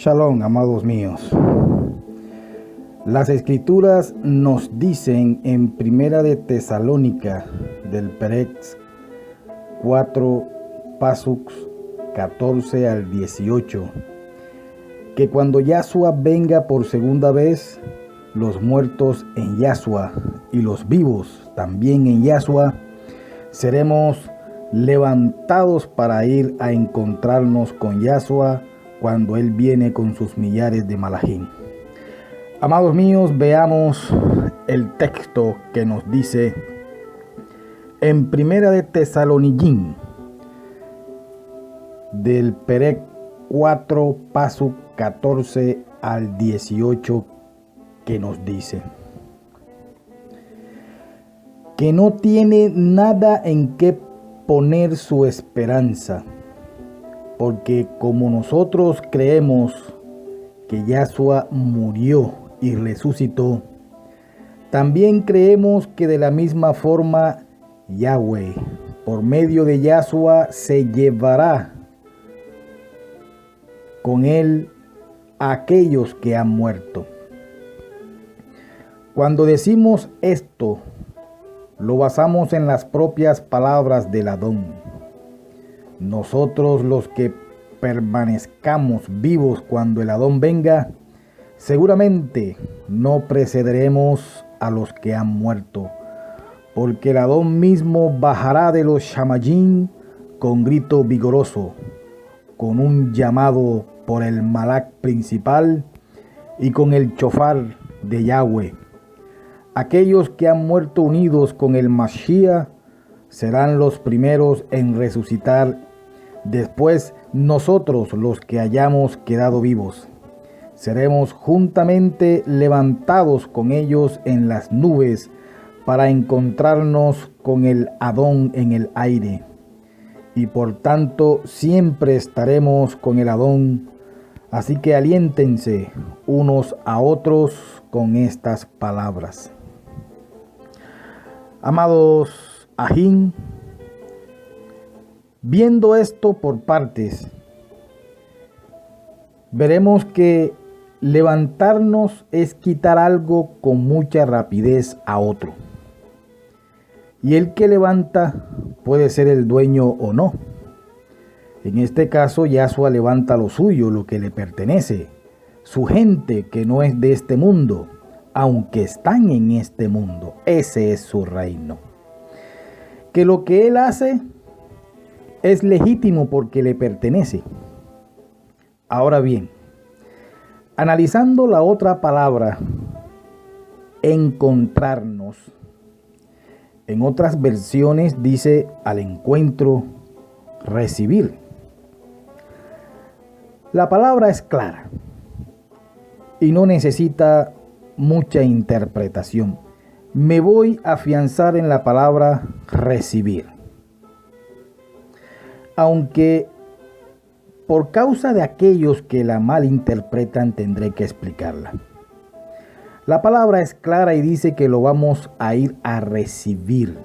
Shalom, amados míos. Las escrituras nos dicen en Primera de Tesalónica del Perec 4 Pasux 14 al 18 que cuando Yahshua venga por segunda vez, los muertos en Yahshua y los vivos también en Yahshua seremos levantados para ir a encontrarnos con Yahshua cuando Él viene con sus millares de malajim. Amados míos, veamos el texto que nos dice en Primera de Tesaloniquín del Perec 4 Pasuk 14 al 18, que nos dice que no tiene nada en qué poner su esperanza, porque como nosotros creemos que Yahshua murió y resucitó, también creemos que de la misma forma Yahweh, por medio de Yahshua, se llevará con él a aquellos que han muerto. Cuando decimos esto, lo basamos en las propias palabras del Adón. Nosotros, los que permanezcamos vivos cuando el Adón venga, seguramente no precederemos a los que han muerto, porque el Adón mismo bajará de los Shamayim con grito vigoroso, con un llamado por el Malak principal y con el chofar de Yahweh. Aquellos que han muerto unidos con el Mashiach serán los primeros en resucitar. Después nosotros, los que hayamos quedado vivos, seremos juntamente levantados con ellos en las nubes para encontrarnos con el Adón en el aire. Y por tanto siempre estaremos con el Adón. Así que aliéntense unos a otros con estas palabras. Amados ajín, viendo esto por partes, veremos que levantarnos es quitar algo con mucha rapidez a otro. Y el que levanta puede ser el dueño o no. En este caso, Yahshua levanta lo suyo, lo que le pertenece, su gente que no es de este mundo, aunque están en este mundo. Ese es su reino. Que lo que Él hace es legítimo porque le pertenece. Ahora bien, analizando la otra palabra, encontrarnos, en otras versiones dice al encuentro, recibir. La palabra es clara y no necesita mucha interpretación. Me voy a afianzar en la palabra recibir. Aunque por causa de aquellos que la malinterpretan tendré que explicarla. La palabra es clara y dice que lo vamos a ir a recibir.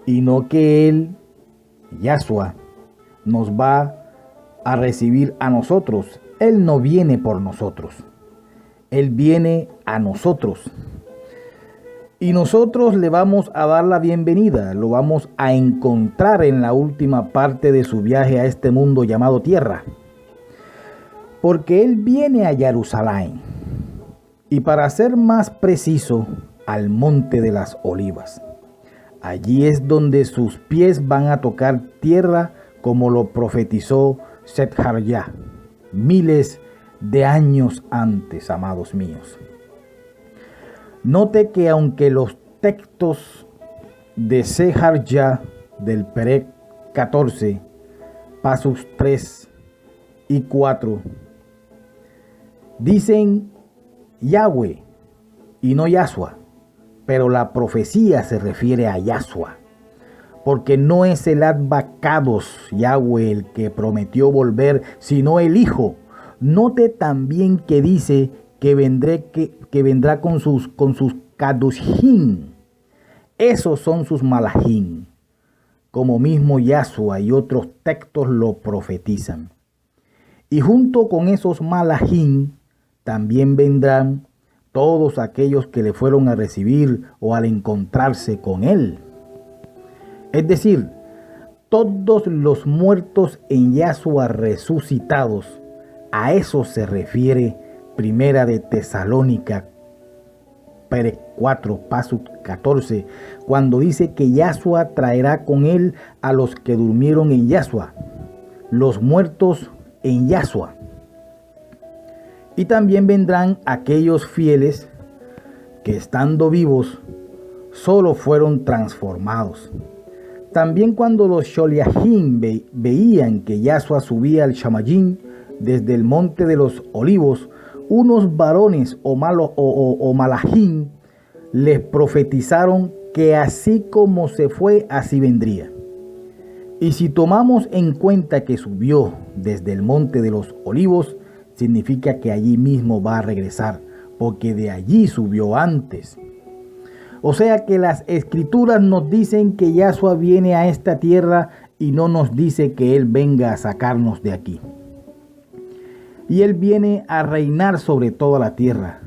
Y no que Él, Yahshua, nos va a recibir a nosotros. Él no viene por nosotros. Él viene a nosotros. Y nosotros le vamos a dar la bienvenida. Lo vamos a encontrar en la última parte de su viaje a este mundo llamado Tierra. Porque Él viene a Jerusalén. Y para ser más preciso, al Monte de las Olivas. Allí es donde sus pies van a tocar tierra, como lo profetizó Setharya, miles de años antes, amados míos. Note que aunque los textos de Setharya del Perec 14, pasos 3 y 4, dicen Yahweh y no Yahshua, pero la profecía se refiere a Yahshua, porque no es el Advacados Yahweh el que prometió volver, sino el Hijo. Note también que dice que vendrá con sus Kadoshim. Esos son sus malajim, como mismo Yahshua y otros textos lo profetizan. Y junto con esos malachim también vendrán todos aquellos que le fueron a recibir o al encontrarse con él. Es decir, todos los muertos en Yahshua resucitados. A eso se refiere Primera de Tesalónica 4, paso 14, cuando dice que Yahshua traerá con él a los que durmieron en Yahshua, los muertos en Yahshua. Y también vendrán aquellos fieles que estando vivos solo fueron transformados. También cuando los Sholiachim veían que Yahshua subía al Shamayim desde el monte de los olivos, unos varones o malachim les profetizaron que así como se fue, así vendría. Y si tomamos en cuenta que subió desde el monte de los olivos, significa que allí mismo va a regresar, porque de allí subió antes. O sea que las escrituras nos dicen que Yahshua viene a esta tierra y no nos dice que Él venga a sacarnos de aquí. Y Él viene a reinar sobre toda la tierra.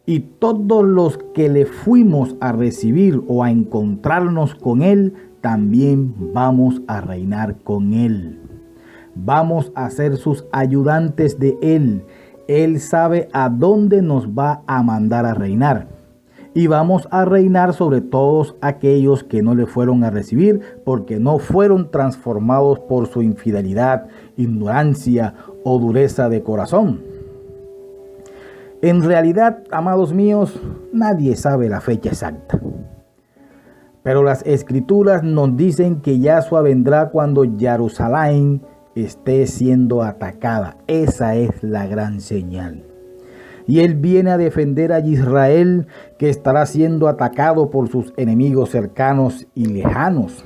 Y todos los que le fuimos a recibir o a encontrarnos con Él, también vamos a reinar con Él. Vamos a ser sus ayudantes de Él. Él sabe a dónde nos va a mandar a reinar. Y vamos a reinar sobre todos aquellos que no le fueron a recibir porque no fueron transformados por su infidelidad, ignorancia o dureza de corazón. En realidad, amados míos, nadie sabe la fecha exacta. Pero las escrituras nos dicen que Yahshua vendrá cuando Jerusalén esté siendo atacada. Esa es la gran señal. Y Él viene a defender a Israel, que estará siendo atacado por sus enemigos cercanos y lejanos.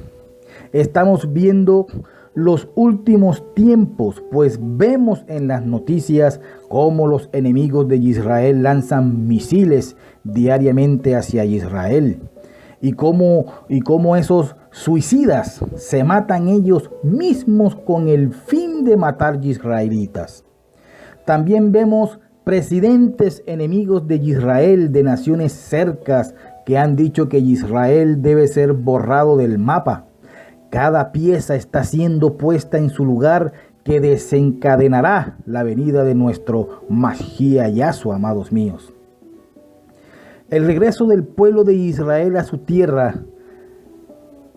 Estamos viendo los últimos tiempos, pues vemos en las noticias cómo los enemigos de Israel lanzan misiles diariamente hacia Israel. Y cómo esos suicidas se matan ellos mismos con el fin de matar israelitas. También vemos presidentes enemigos de Israel, de naciones cercas, que han dicho que Israel debe ser borrado del mapa. Cada pieza está siendo puesta en su lugar que desencadenará la venida de nuestro Mashiach Yahshua, amados míos. El regreso del pueblo de Israel a su tierra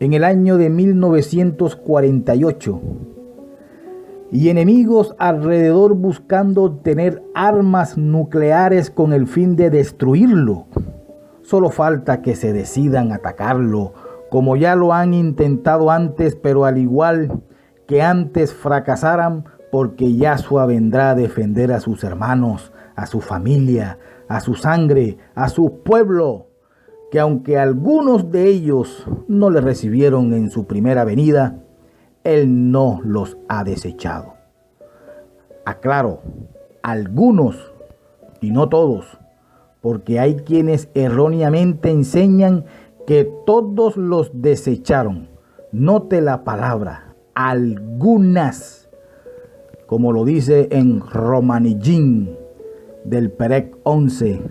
en el año de 1948 y enemigos alrededor buscando tener armas nucleares con el fin de destruirlo. Solo falta que se decidan atacarlo, como ya lo han intentado antes, pero al igual que antes fracasaran, porque Yahshua vendrá a defender a sus hermanos, a su familia, a su sangre, a su pueblo, que aunque algunos de ellos no le recibieron en su primera venida, Él no los ha desechado. Aclaro, algunos y no todos, porque hay quienes erróneamente enseñan que todos los desecharon. Note la palabra, algunas, como lo dice en Romanillín del Perec 11,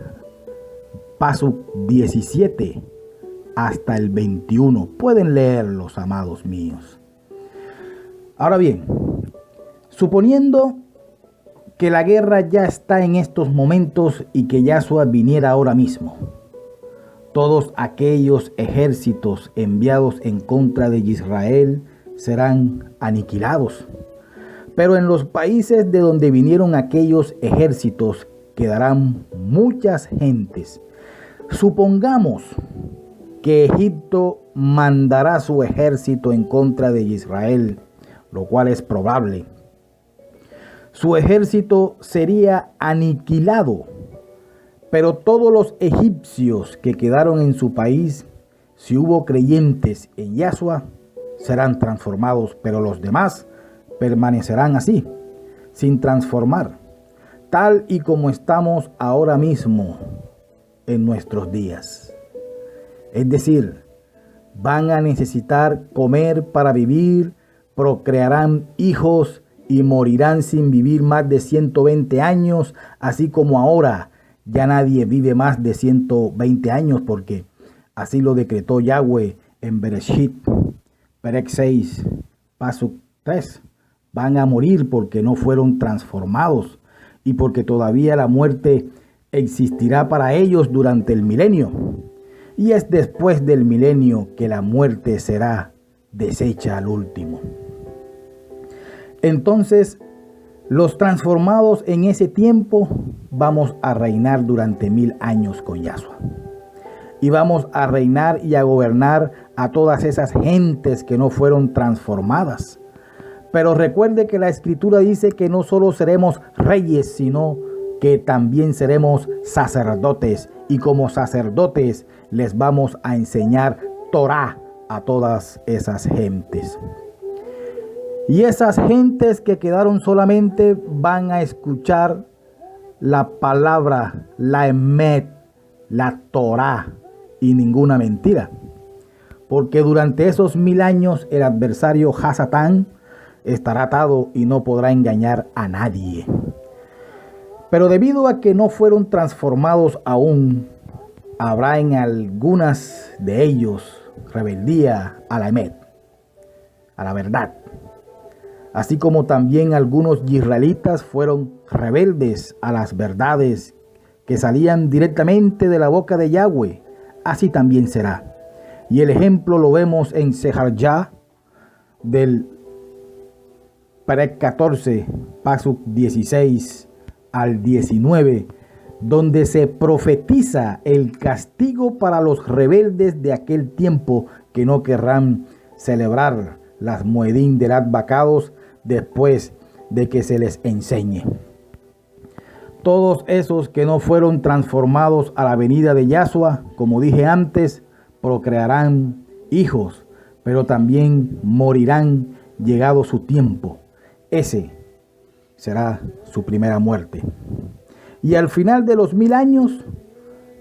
paso 17 hasta el 21. Pueden leerlos, amados míos. Ahora bien, suponiendo que la guerra ya está en estos momentos y que Yahshua viniera ahora mismo, todos aquellos ejércitos enviados en contra de Israel serán aniquilados. Pero en los países de donde vinieron aquellos ejércitos quedarán muchas gentes. Supongamos que Egipto mandará su ejército en contra de Israel, lo cual es probable. Su ejército sería aniquilado, pero todos los egipcios que quedaron en su país, si hubo creyentes en Yahshua, serán transformados, pero los demás permanecerán así, sin transformar, tal y como estamos ahora mismo en nuestros días. Es decir, van a necesitar comer para vivir, procrearán hijos y morirán sin vivir más de 120 años, así como ahora ya nadie vive más de 120 años, porque así lo decretó Yahweh en Bereshit, Perec 6, Pasuk 3. Van a morir porque no fueron transformados y porque todavía la muerte existirá para ellos durante el milenio. Y es después del milenio que la muerte será deshecha al último. Entonces, los transformados en ese tiempo vamos a reinar durante 1000 años con Yahshua. Y vamos a reinar y a gobernar a todas esas gentes que no fueron transformadas. Pero recuerde que la Escritura dice que no solo seremos reyes, sino que también seremos sacerdotes. Y como sacerdotes les vamos a enseñar Torah a todas esas gentes. Y esas gentes que quedaron solamente van a escuchar la palabra, la emet, la Torah y ninguna mentira. Porque durante esos 1000 años el adversario Hasatán estará atado y no podrá engañar a nadie. Pero debido a que no fueron transformados aún, habrá en algunas de ellos rebeldía a la emet, a la verdad. Así como también algunos israelitas fueron rebeldes a las verdades que salían directamente de la boca de Yahweh, así también será. Y el ejemplo lo vemos en Sejarjá del Perec 14, Pasuk 16 al 19, donde se profetiza el castigo para los rebeldes de aquel tiempo que no querrán celebrar las Moedín de las vacados después de que se les enseñe. Todos esos que no fueron transformados a la venida de Yahshua, como dije antes, procrearán hijos, pero también morirán llegado su tiempo. Ese será su primera muerte. Y al final de los 1000 años,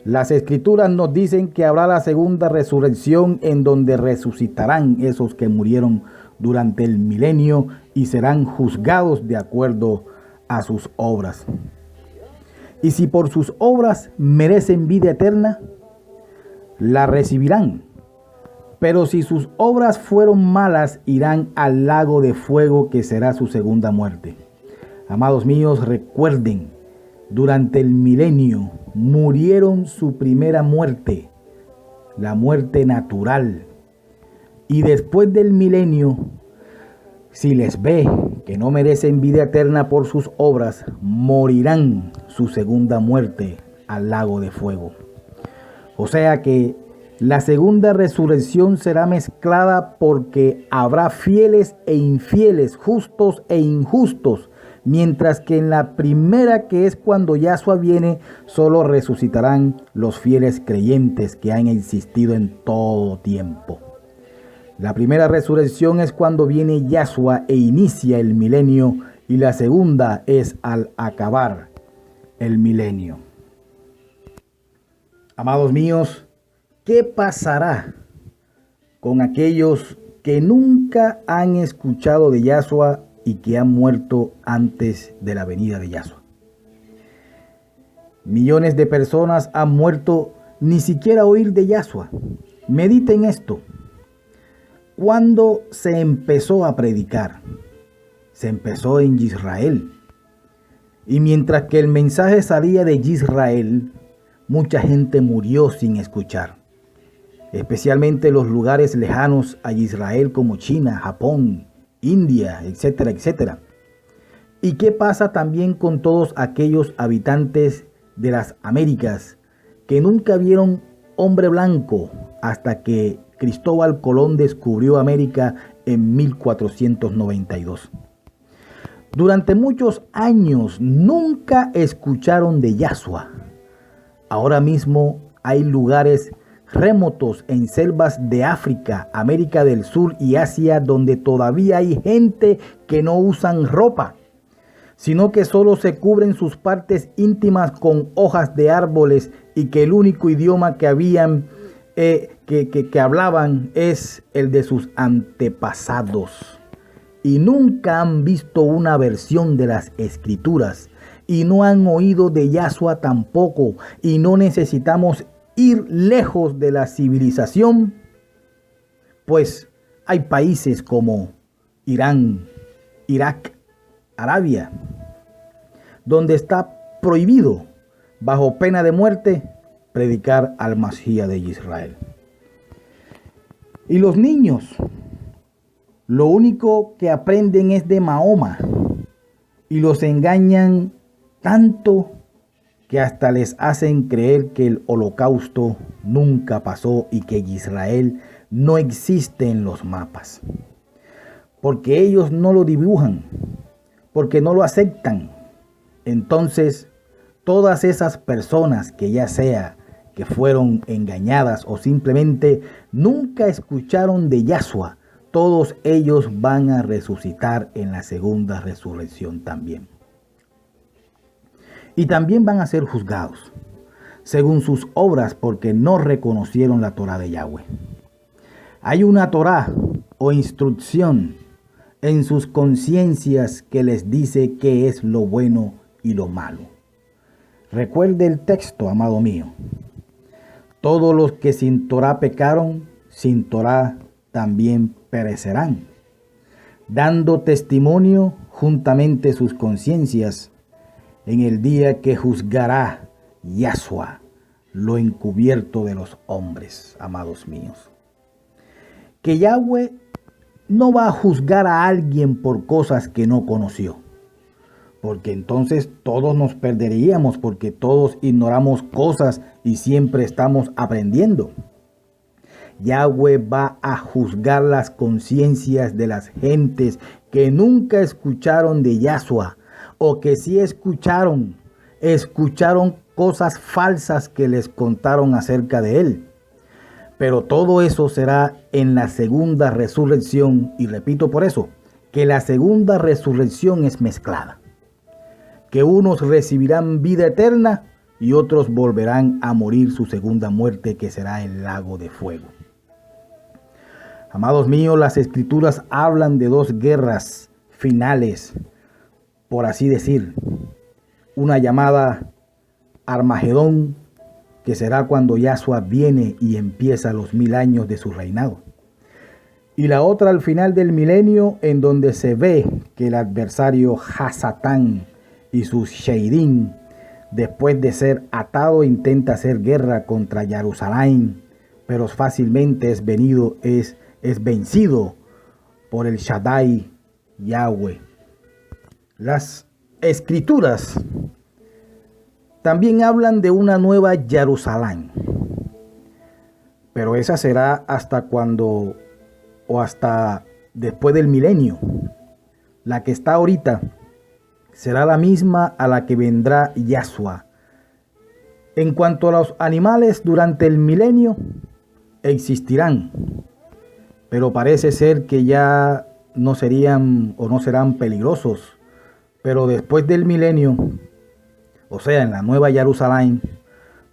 las Escrituras nos dicen que habrá la segunda resurrección, en donde resucitarán esos que murieron durante el milenio y serán juzgados de acuerdo a sus obras. Y si por sus obras merecen vida eterna, la recibirán. Pero si sus obras fueron malas, irán al lago de fuego, que será su segunda muerte. Amados míos, recuerden, durante el milenio murieron su primera muerte, la muerte natural. Y después del milenio, si les ve que no merecen vida eterna por sus obras, morirán su segunda muerte al lago de fuego. O sea que la segunda resurrección será mezclada, porque habrá fieles e infieles, justos e injustos, mientras que en la primera, que es cuando Yahshua viene, solo resucitarán los fieles creyentes que han existido en todo tiempo. La primera resurrección es cuando viene Yahshua e inicia el milenio, y la segunda es al acabar el milenio. Amados míos, ¿qué pasará con aquellos que nunca han escuchado de Yahshua y que han muerto antes de la venida de Yahshua? Millones de personas han muerto ni siquiera oír de Yahshua. Mediten esto. ¿Cuándo se empezó a predicar? Se empezó en Israel. Y mientras que el mensaje salía de Israel, mucha gente murió sin escuchar. Especialmente los lugares lejanos a Israel, como China, Japón, India, etcétera, etcétera. ¿Y qué pasa también con todos aquellos habitantes de las Américas que nunca vieron hombre blanco hasta que Cristóbal Colón descubrió América en 1492? Durante muchos años nunca escucharon de Yahshua. Ahora mismo hay lugares remotos en selvas de África, América del Sur y Asia, donde todavía hay gente que no usan ropa, sino que solo se cubren sus partes íntimas con hojas de árboles, y que el único idioma que hablaban es el de sus antepasados. y nunca han visto una versión de las Escrituras y no han oído de Yahshua tampoco, y no necesitamos ir lejos de la civilización, pues hay países como Irán, Irak, Arabia, donde está prohibido, bajo pena de muerte, predicar al Masías de Israel. Y los niños, lo único que aprenden es de Mahoma, y los engañan tanto que hasta les hacen creer que el holocausto nunca pasó y que Israel no existe en los mapas. Porque ellos no lo dibujan, porque no lo aceptan. Entonces, todas esas personas que ya sea que fueron engañadas o simplemente nunca escucharon de Yahshua, todos ellos van a resucitar en la segunda resurrección también. Y también van a ser juzgados según sus obras porque no reconocieron la Torá de Yahweh. Hay una Torá o instrucción en sus conciencias que les dice qué es lo bueno y lo malo. Recuerde el texto, amado mío. Todos los que sin Torá pecaron, sin Torá también perecerán, dando testimonio juntamente sus conciencias en el día que juzgará Yahshua lo encubierto de los hombres, amados míos. Que Yahweh no va a juzgar a alguien por cosas que no conoció, porque entonces todos nos perderíamos, porque todos ignoramos cosas y siempre estamos aprendiendo. Yahweh va a juzgar las conciencias de las gentes que nunca escucharon de Yahshua, o que sí escucharon cosas falsas que les contaron acerca de él. Pero todo eso será en la segunda resurrección, y repito por eso, que la segunda resurrección es mezclada. Que unos recibirán vida eterna y otros volverán a morir su segunda muerte, que será el lago de fuego. Amados míos, las Escrituras hablan de dos guerras finales, por así decir. Una llamada Armagedón, que será cuando Yahshua viene y empieza los 1000 años de su reinado. Y la otra al final del milenio, en donde se ve que el adversario Hasatán y sus Sheidim, después de ser atado, intenta hacer guerra contra Jerusalén, pero fácilmente es vencido por el Shaddai Yahweh. Las Escrituras también hablan de una nueva Jerusalén, pero esa será hasta después del milenio. La que está ahorita será la misma a la que vendrá Yahshua. En cuanto a los animales, durante el milenio existirán, pero parece ser que ya no serían o no serán peligrosos. Pero después del milenio, o sea, en la nueva Jerusalén,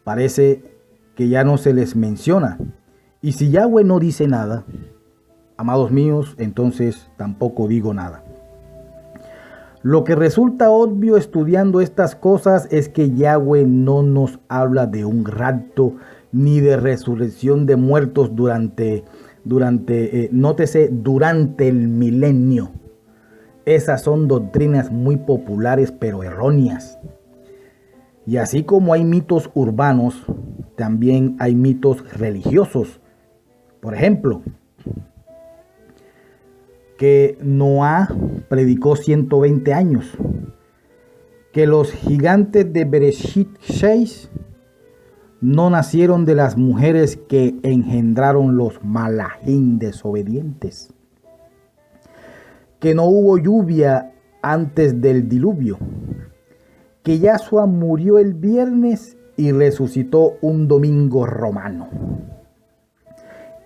parece que ya no se les menciona. Y si Yahweh no dice nada, amados míos, entonces tampoco digo nada. Lo que resulta obvio estudiando estas cosas es que Yahweh no nos habla de un rapto ni de resurrección de muertos durante el milenio. Esas son doctrinas muy populares pero erróneas. Y así como hay mitos urbanos, también hay mitos religiosos. Por ejemplo, que Noah predicó 120 años, que los gigantes de Bereshit 6 no nacieron de las mujeres que engendraron los malachim desobedientes, que no hubo lluvia antes del diluvio, que Yahshua murió el viernes y resucitó un domingo romano,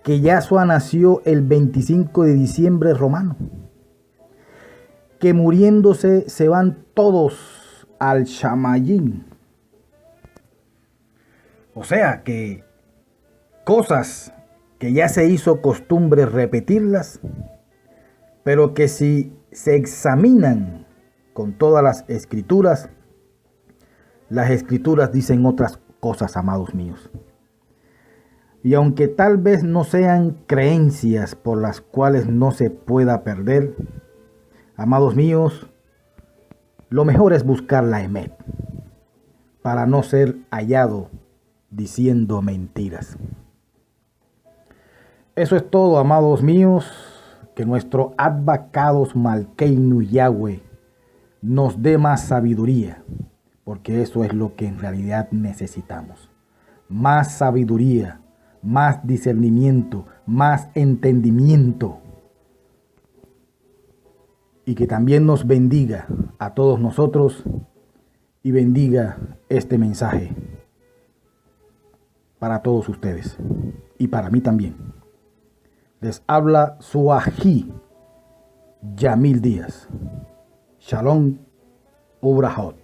que Yahshua nació el 25 de diciembre romano, que muriéndose se van todos al Shamayim. O sea que cosas que ya se hizo costumbre repetirlas, pero que si se examinan con todas las escrituras dicen otras cosas, amados míos. Y aunque tal vez no sean creencias por las cuales no se pueda perder, amados míos, lo mejor es buscar la emet para no ser hallado diciendo mentiras. Eso es todo, amados míos. Que nuestro Advocados Malkeinu Yahweh nos dé más sabiduría, porque eso es lo que en realidad necesitamos. Más sabiduría, más discernimiento, más entendimiento. Y que también nos bendiga a todos nosotros y bendiga este mensaje para todos ustedes y para mí también. Les habla su ají, Yamil Díaz. Shalom Ubrahot.